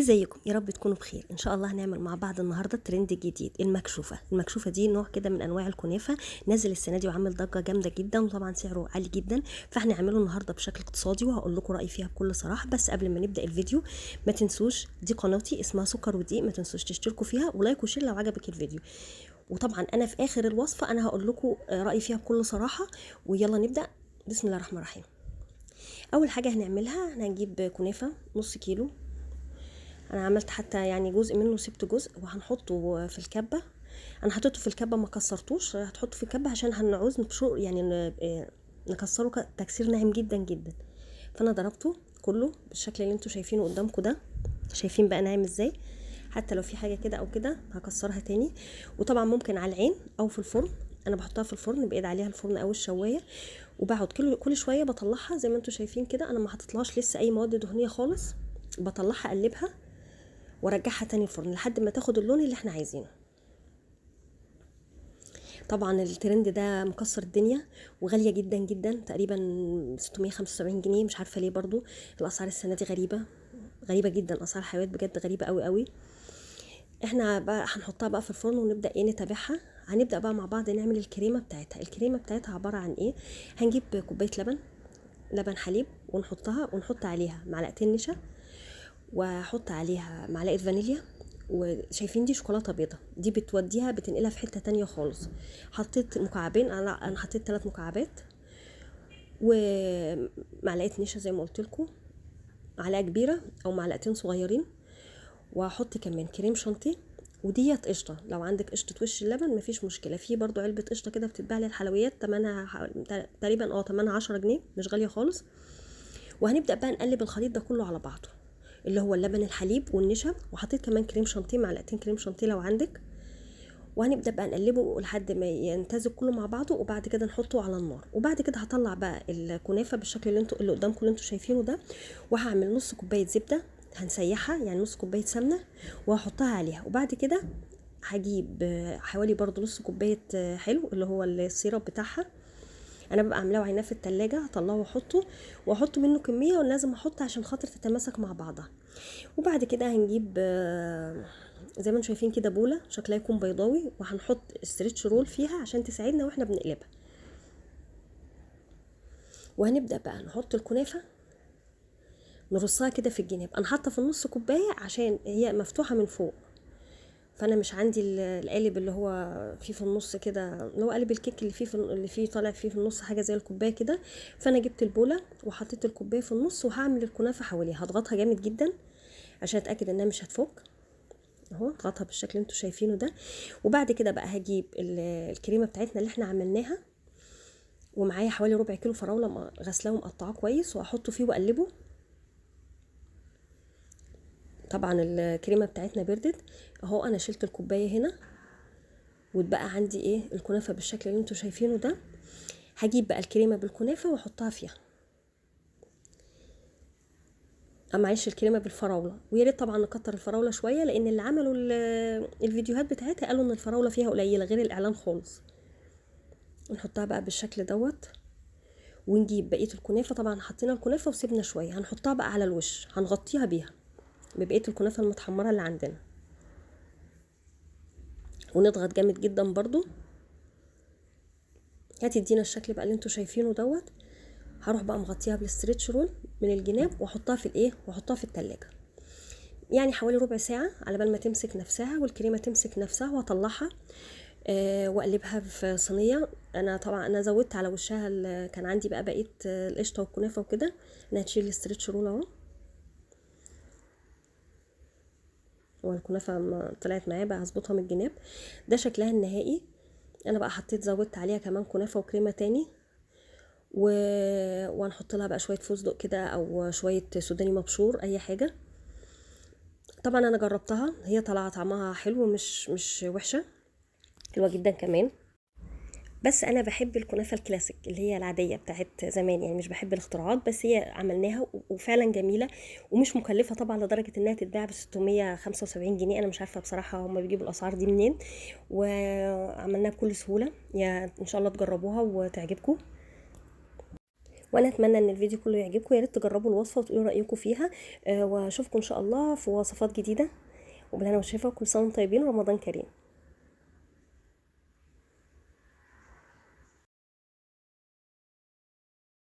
ازيكم؟ يا رب تكونوا بخير. ان شاء الله هنعمل مع بعض النهارده ترند جديد، المكشوفه دي نوع كده من انواع الكنافه، نازل السنه دي وعامل ضجه جامده جدا، وطبعا سعره عالي جدا. فاحنا هنعمله النهارده بشكل اقتصادي وهقول لكم رايي فيها بكل صراحه. بس قبل ما نبدا الفيديو ما تنسوش، دي قناتي اسمها سكر ودقيق، ما تنسوش تشتركوا فيها ولايك وشير لو عجبك الفيديو. وطبعا انا في اخر الوصفه انا هقول لكم رايي فيها بكل صراحه. ويلا نبدا. بسم الله الرحمن الرحيم. اول حاجه هنعملها، هنجيب كنافه نص كيلو. انا عملت حتى يعني جزء منه سبت جزء، وهنحطه في الكبه. انا حطيته في الكبه ما كسرتوش، هتحطه في الكبه عشان هنعوز نبشر يعني نكسره تكسير ناعم جدا جدا. فانا ضربته كله بالشكل اللي انتوا شايفينه قدامكم ده. شايفين بقى ناعم ازاي؟ حتى لو في حاجه كده او كده هكسرها تاني. وطبعا ممكن على العين او في الفرن. انا بحطها في الفرن، بقيد عليها الفرن او الشوايه، وبقعد كل شويه بطلعها زي ما انتوا شايفين كده. انا ما حطيتلهاش لسه اي مواد دهنيه خالص، بطلعها اقلبها وارجعها تاني الفرن لحد ما تاخد اللون اللي احنا عايزينه. طبعا الترند ده مكسر الدنيا وغاليه جدا جدا، تقريبا 675 جنيه. مش عارفه ليه برضو الاسعار السنه دي غريبه جدا، اسعار الحلويات بجد غريبه قوي قوي. احنا بقى هنحطها بقى في الفرن ونبدا نتابعها. هنبدا بقى مع بعض نعمل الكريمه بتاعتها. الكريمه بتاعتها عباره عن ايه؟ هنجيب كوبايه لبن حليب، ونحط عليها معلقتين نشا، واحط عليها معلقه فانيليا. وشايفين دي شوكولاته بيضه، دي بتوديها بتنقلها في حته تانية خالص. حطيت مكعبين، انا حطيت 3 مكعبات، ومعلقه نشا زي ما قلت لكم، معلقه كبيره او معلقتين صغيرين. وهحط كمان كريم شانتيه، وديت قشطه. لو عندك قشطه وش اللبن مفيش مشكله، في برضو علبه قشطه كده بتتباع للحلويات، تمنها تقريبا تمنها 10 جنيه، مش غاليه خالص. وهنبدا بقى نقلب الخليط ده كله على بعضه، اللي هو اللبن الحليب والنشا، وحطيت كمان كريم شانتيه، معلقتين كريم شانتيه لو عندك. وهنبدا بقى نقلبه لحد ما يمتزج كله مع بعضه، وبعد كده نحطه على النار. وبعد كده هطلع بقى الكنافه بالشكل اللي قدامكم اللي انتوا شايفينه ده. وهعمل نص كوبايه زبده هنسيحها، يعني نص كوبايه سمنه، وهحطها عليها. وبعد كده هجيب حوالي برضو نص كوبايه حلو، اللي هو السيرب بتاعها. انا ببقى عاملاه وعيناه في التلاجة، هطلعه واحطه منه كميه، ولازم احط عشان خاطر تتماسك مع بعضها. وبعد كده هنجيب زي ما انتم شايفين كده بوله شكلها يكون بيضاوي، وهنحط استريتش رول فيها عشان تساعدنا واحنا بنقلبها. وهنبدا بقى نحط الكنافه، نرصها كده في الجناب. انا حاطه في النص كوبايه عشان هي مفتوحه من فوق، فانا مش عندي القالب اللي هو فيه في النص كده، اللي هو قالب الكيك اللي فيه طالع فيه في النص حاجه زي الكوبايه كده. فانا جبت البوله وحطيت الكوبايه في النص، وهعمل الكنافه حواليها. هضغطها جامد جدا عشان اتاكد انها مش هتفك. اهو اضغطها بالشكل اللي انتوا شايفينه ده. وبعد كده بقى هجيب الكريمه بتاعتنا اللي احنا عملناها، ومعايا حوالي ربع كيلو فراوله غسلاه ومقطعاه كويس، واحطه فيه واقلبه. طبعا الكريمه بتاعتنا بردت اهو. انا شلت الكوبايه هنا، واتبقى عندي الكنافه بالشكل اللي انتوا شايفينه ده. هجيب بقى الكريمه بالكنافه واحطها فيها. معلش، الكريمه بالفراوله. ويا ريت طبعا نكتر الفراوله شويه، لان اللي عملوا الفيديوهات بتاعتها قالوا ان الفراوله فيها قليله غير الاعلان خالص. نحطها بقى بالشكل دوت. ونجيب بقيه الكنافه. طبعا حطينا الكنافه وسيبنا شويه، هنحطها بقى على الوش، هنغطيها بيها ببقيه الكنافه المتحمره اللي عندنا، ونضغط جامد جدا برضو. هتدينا الشكل بقى اللي انتوا شايفينه دوت. هروح بقى مغطيها بالاستريتش رول من الجناب، واحطها في واحطها في التلاجة، يعني حوالي ربع ساعه على بال ما تمسك نفسها والكريمه تمسك نفسها. واطلعها واقلبها في صينيه. انا زودت على وشها كان عندي بقى بقيه القشطه والكنافه وكده، انها تشيل الاستريتش رول اهو. والكنافه طلعت معايا بقى، هظبطها من الجناب. ده شكلها النهائي. انا بقى زودت عليها كمان كنافه وكريمه تاني، وهنحط لها بقى شويه فستق كده او شويه سوداني مبشور، اي حاجه. طبعا انا جربتها، هي طلع طعمها حلو، مش وحشه، حلوه جدا كمان. بس انا بحب الكنافه الكلاسيك اللي هي العاديه بتاعت زمان، يعني مش بحب الاختراعات. بس هي عملناها وفعلا جميله، ومش مكلفه طبعا لدرجه انها تتباع ب 675 جنيه. انا مش عارفه بصراحه هم بيجيبوا الاسعار دي منين. وعملناها بكل سهوله، يا ان شاء الله تجربوها وتعجبكم. وانا اتمنى ان الفيديو كله يعجبكم، يا ريت تجربوا الوصفه وتقولوا رايكم فيها. واشوفكم ان شاء الله في وصفات جديده، وبالهنا والشفا، وكل سنه وانتم طيبين، ورمضان كريم.